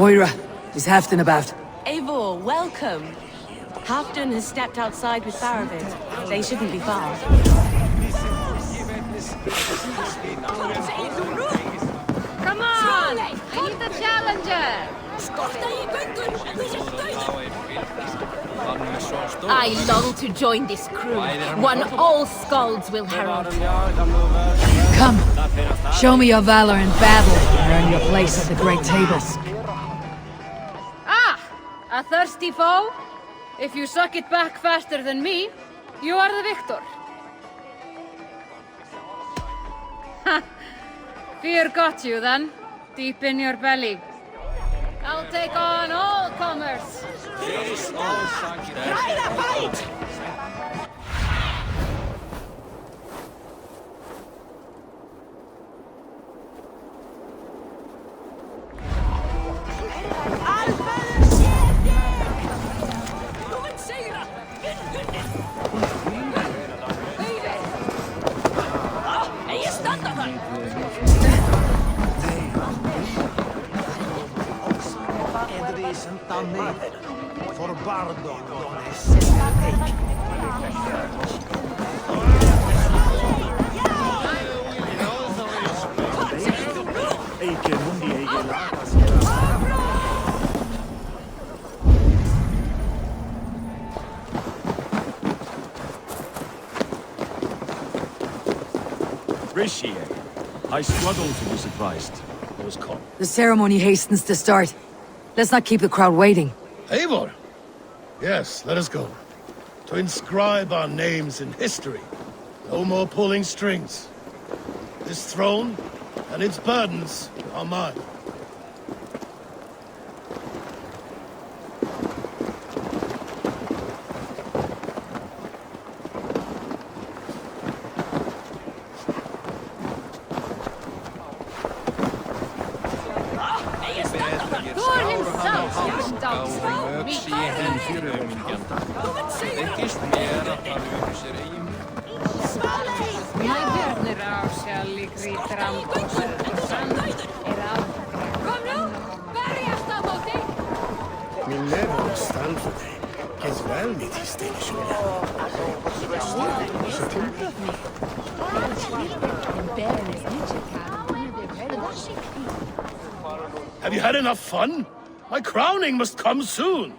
Moira, is Halfdan about? Eivor, welcome. Halfdan has stepped outside with Baravid. They shouldn't be far. Come on! I need the challenger! I long to join this crew. One all skalds will herald. Come, show me your valor in battle and earn your place at the great tables. Ah! A thirsty foe? If you suck it back faster than me, you are the victor. Ha! Fear got you then, deep in your belly. I'll take on all comers. Try the fight! For Bardo, I struggle to be surprised. I was caught. The ceremony hastens to start. Let's not keep the crowd waiting. Eivor! Yes, let us go. To inscribe our names in history. No more pulling strings. This throne and its burdens are mine. Have you had enough fun? My crowning must come soon.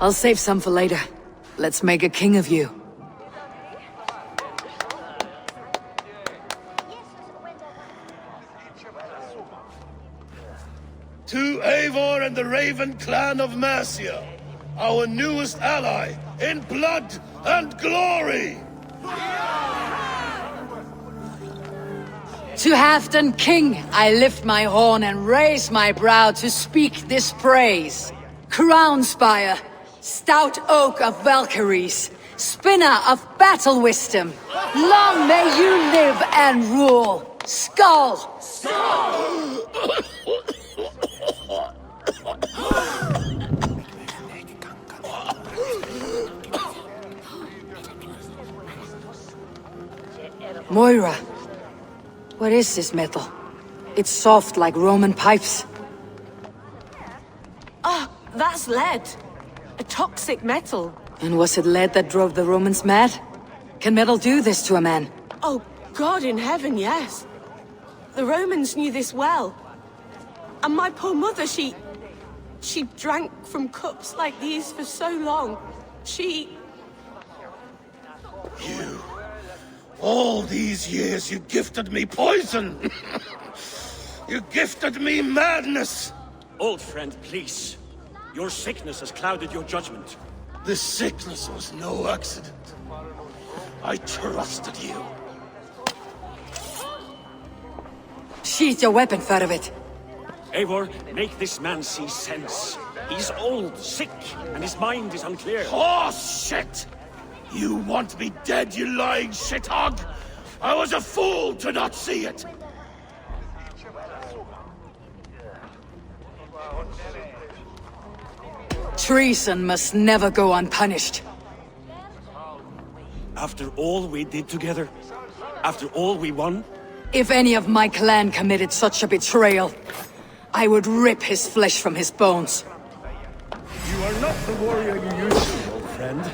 I'll save some for later. Let's make a king of you. To Eivor and the Raven clan of Mercia, our newest ally in blood and glory! To Halfdan King, I lift my horn and raise my brow to speak this praise. Crown spire, stout oak of Valkyries, spinner of battle wisdom, long may you live and rule. Skull! Moira, what is this metal? It's soft like Roman pipes. Ah, that's lead. A toxic metal. And was it lead that drove the Romans mad? Can metal do this to a man? Oh, God in heaven, yes. The Romans knew this well. And my poor mother, she drank from cups like these for so long. You... All these years you gifted me poison! You gifted me madness! Old friend, please. Your sickness has clouded your judgment. This sickness was no accident. I trusted you. Sheath your weapon, Fervit. Eivor, make this man see sense. He's old, sick, and his mind is unclear. Horse shit! You want me dead, you lying shithog? I was a fool to not see it! Treason must never go unpunished. After all we did together? After all we won? If any of my clan committed such a betrayal, I would rip his flesh from his bones. You are not the warrior you used to be, old friend.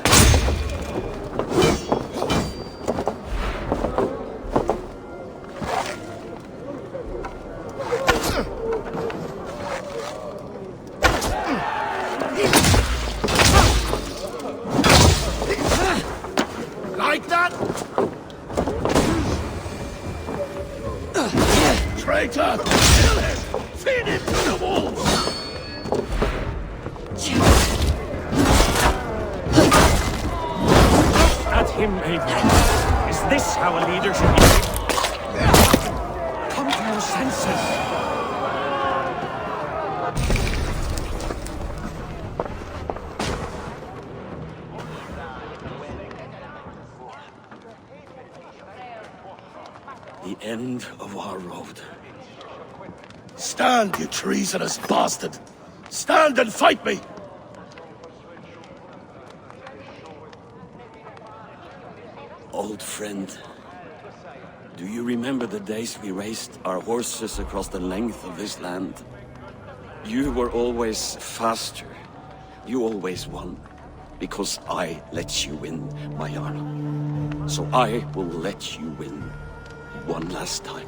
Like that? Traitor! Kill him! Feed him to the wolves! At him, Eivor. Is this how a leader should be? Come to your senses. The end of our road. Stand, you treasonous bastard! Stand and fight me! Old friend, do you remember the days we raced our horses across the length of this land? You were always faster. You always won. Because I let you win, my Jarl. So I will let you win one last time.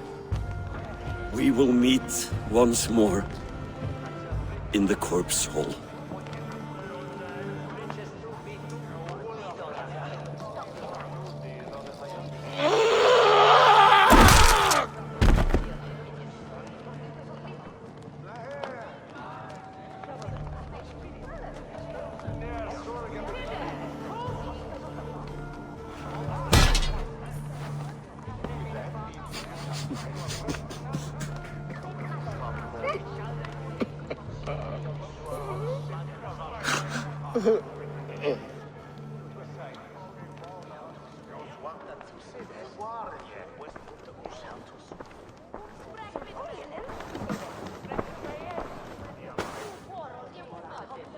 We will meet once more in the corpse hall.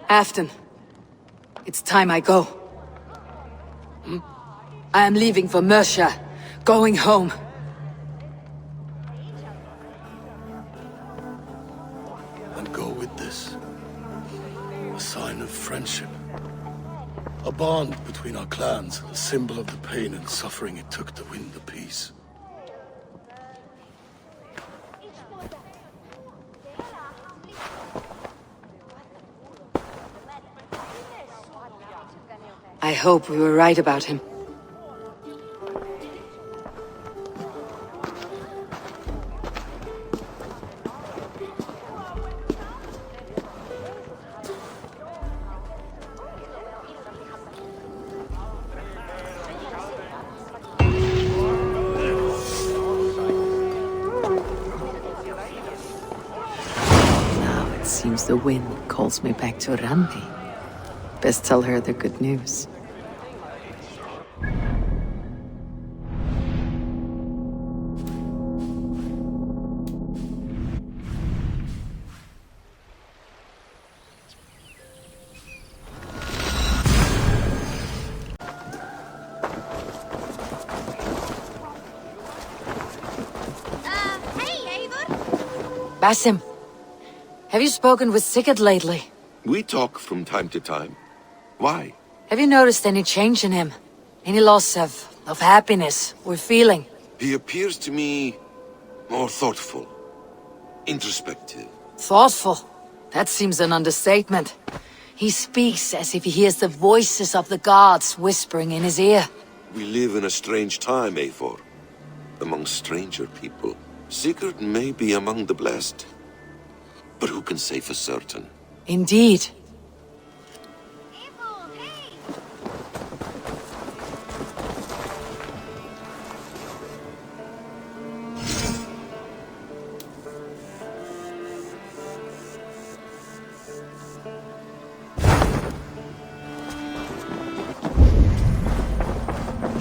Afton, it's time I go. I am leaving for Mercia, going home. And go with this. A sign of friendship. A bond between our clans, a symbol of the pain and suffering it took to win the peace. I hope we were right about him. Now it seems the wind calls me back to Randi. Best tell her the good news. Basim, have you spoken with Sigurd lately? We talk from time to time. Why? Have you noticed any change in him? Any loss of happiness or feeling? He appears to me more thoughtful, introspective. Thoughtful? That seems an understatement. He speaks as if he hears the voices of the gods whispering in his ear. We live in a strange time, Eivor. Among stranger people. Sigurd may be among the blessed. But who can say for certain? Indeed.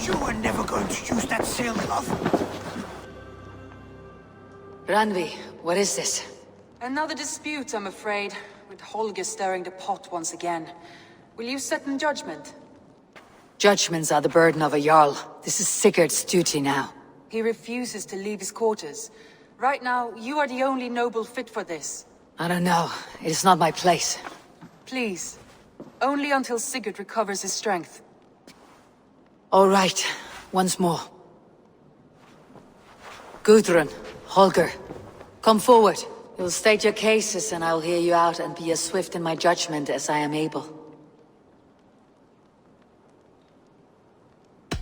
You were never going to use that sailcloth. Randvi, what is this? Another dispute, I'm afraid, with Holger stirring the pot once again. Will you sit in judgment? Judgments are the burden of a Jarl. This is Sigurd's duty now. He refuses to leave his quarters. Right now, you are the only noble fit for this. I don't know. It is not my place. Please. Only until Sigurd recovers his strength. All right. Once more. Gudrun, Holger, come forward. You'll state your cases and I'll hear you out and be as swift in my judgment as I am able.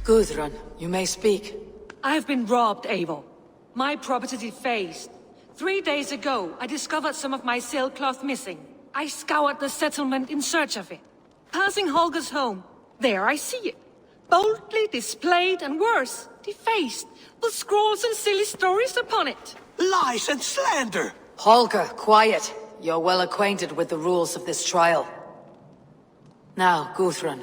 Gudrun, you may speak. I have been robbed, Eivor. My property defaced. 3 days ago, I discovered some of my sailcloth missing. I scoured the settlement in search of it. Passing Holger's home, there I see it. Boldly displayed and worse, defaced, with scrolls and silly stories upon it. Lies and slander! Holger, quiet. You're well acquainted with the rules of this trial. Now, Gudrun,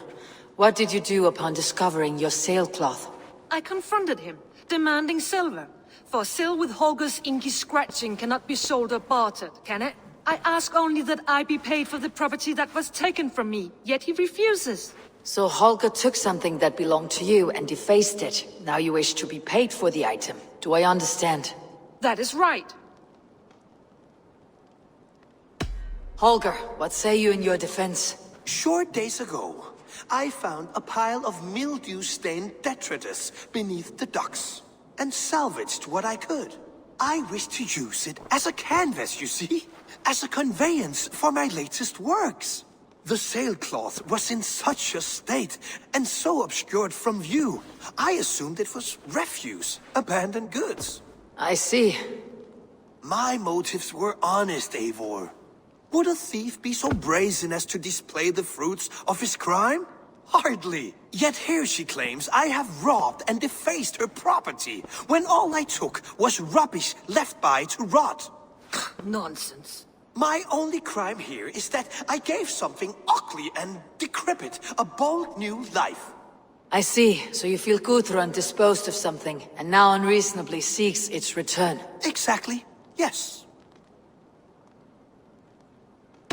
what did you do upon discovering your sailcloth? I confronted him, demanding silver. For sil with Holger's inky scratching cannot be sold or bartered, can it? I ask only that I be paid for the property that was taken from me, yet he refuses. So Holger took something that belonged to you and defaced it. Now you wish to be paid for the item. Do I understand? That is right. Holger, what say you in your defense? Short days ago, I found a pile of mildew-stained detritus beneath the docks, and salvaged what I could. I wish to use it as a canvas, you see? As a conveyance for my latest works. The sailcloth was in such a state, and so obscured from view, I assumed it was refuse, abandoned goods. I see. My motives were honest, Eivor. Would a thief be so brazen as to display the fruits of his crime? Hardly. Yet here she claims I have robbed and defaced her property, when all I took was rubbish left by to rot. Nonsense. My only crime here is that I gave something ugly and decrepit a bold new life. I see. So you feel Gudrun disposed of something, and now unreasonably seeks its return. Exactly. Yes.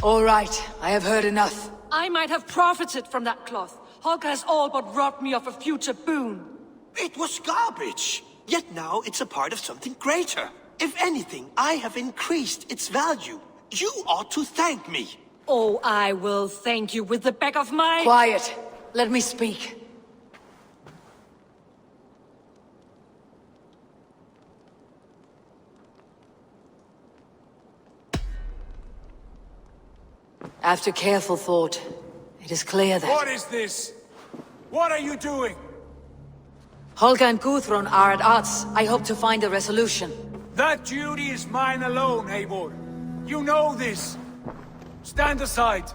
All right. I have heard enough. I might have profited from that cloth. Holger has all but robbed me of a future boon. It was garbage. Yet now it's a part of something greater. If anything, I have increased its value. You ought to thank me. Oh, I will thank you with the back of my... Quiet. Let me speak. After careful thought, it is clear that... What is this? What are you doing? Holger and Gudrun are at odds. I hope to find a resolution. That duty is mine alone, Eivor. You know this. Stand aside.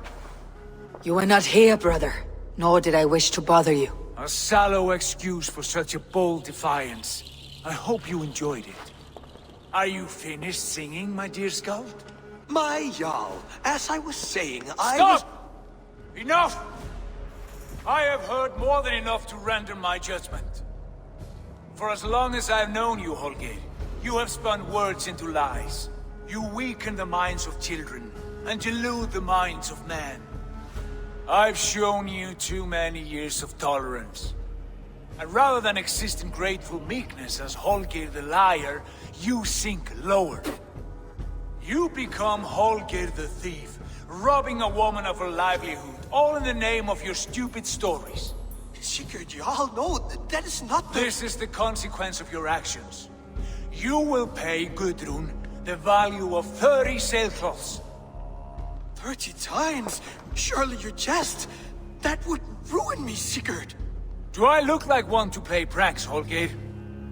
You were not here, brother. Nor did I wish to bother you. A sallow excuse for such a bold defiance. I hope you enjoyed it. Are you finished singing, my dear Skald? My Jarl, as I was saying, Stop! Enough! I have heard more than enough to render my judgment. For as long as I've known you, Holger, you have spun words into lies. You weaken the minds of children, and delude the minds of men. I've shown you too many years of tolerance. And rather than exist in grateful meekness as Holger the liar, you sink lower. You become Holger the thief, robbing a woman of her livelihood, all in the name of your stupid stories. Sigurd, Jarl, no, that is not the... This is the consequence of your actions. You will pay Gudrun the value of 30 sailcloths. 30 times? Surely you jest. That would ruin me, Sigurd. Do I look like one to play pranks, Holger?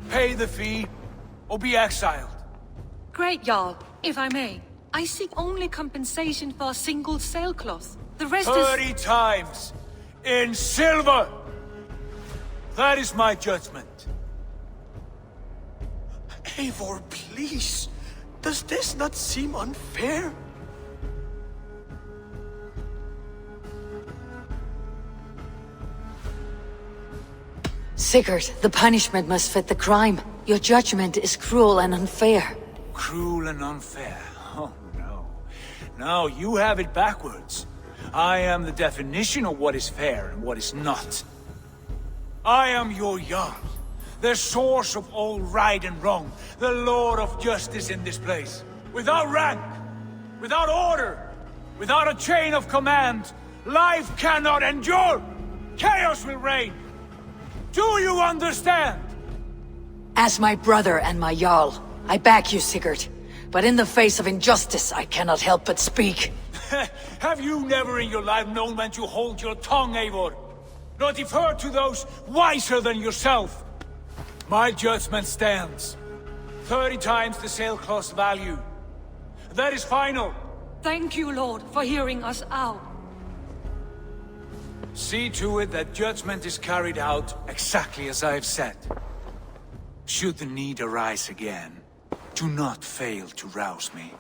Pay the fee, or be exiled. Great, Jarl. If I may, I seek only compensation for a single sailcloth. The rest 30 times! In silver! That is my judgment. Eivor, please. Does this not seem unfair? Sigurd, the punishment must fit the crime. Your judgment is cruel and unfair. Cruel and unfair? Oh no. No, you have it backwards. I am the definition of what is fair and what is not. I am your Jarl, the source of all right and wrong, the Lord of justice in this place. Without rank, without order, without a chain of command, life cannot endure! Chaos will reign! Do you understand? As my brother and my Jarl, I back you, Sigurd. But in the face of injustice, I cannot help but speak. Have you never in your life known when to hold your tongue, Eivor? Nor defer to those wiser than yourself? My judgment stands. 30 times the sailcloth's value. That is final. Thank you, Lord, for hearing us out. See to it that judgment is carried out exactly as I have said. Should the need arise again, do not fail to rouse me.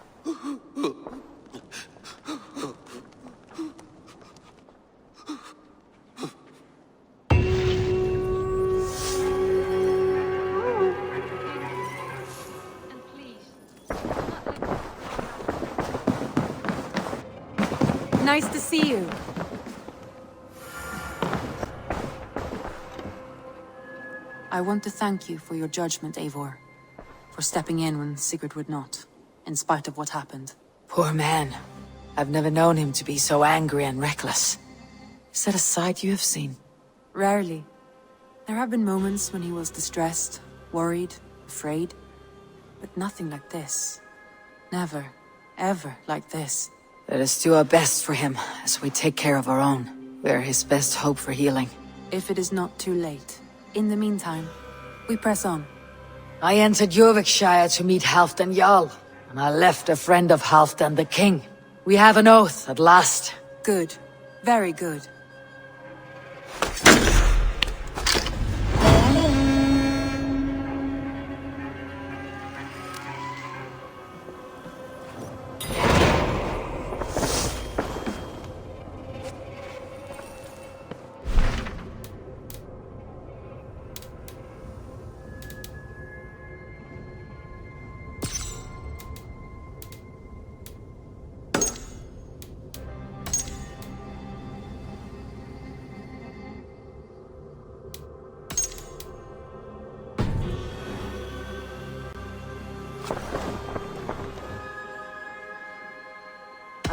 Nice to see you. I want to thank you for your judgment, Eivor. For stepping in when Sigurd would not, in spite of what happened. Poor man. I've never known him to be so angry and reckless. Is that a side you have seen? Rarely. There have been moments when he was distressed, worried, afraid. But nothing like this. Never, ever like this. Let us do our best for him, as we take care of our own. We are his best hope for healing. If it is not too late. In the meantime, we press on. I entered Eurvicscire to meet Halfdan Jarl, and I left a friend of Halfdan the King. We have an oath at last. Good. Very good.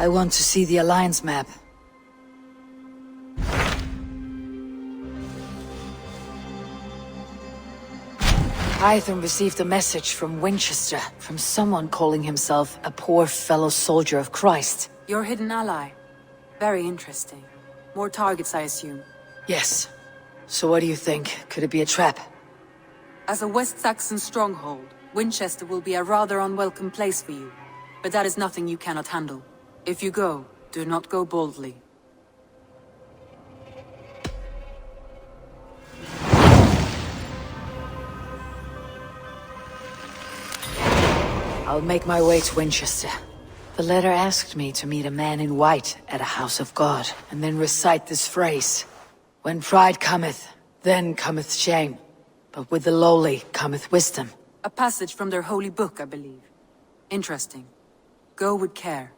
I want to see the Alliance map. Hytham received a message from Winchester, from someone calling himself a poor fellow soldier of Christ. Your hidden ally. Very interesting. More targets, I assume. Yes. So what do you think? Could it be a trap? As a West Saxon stronghold, Winchester will be a rather unwelcome place for you. But that is nothing you cannot handle. If you go, do not go boldly. I'll make my way to Winchester. The letter asked me to meet a man in white at a house of God, and then recite this phrase. When pride cometh, then cometh shame. But with the lowly cometh wisdom. A passage from their holy book, I believe. Interesting. Go with care.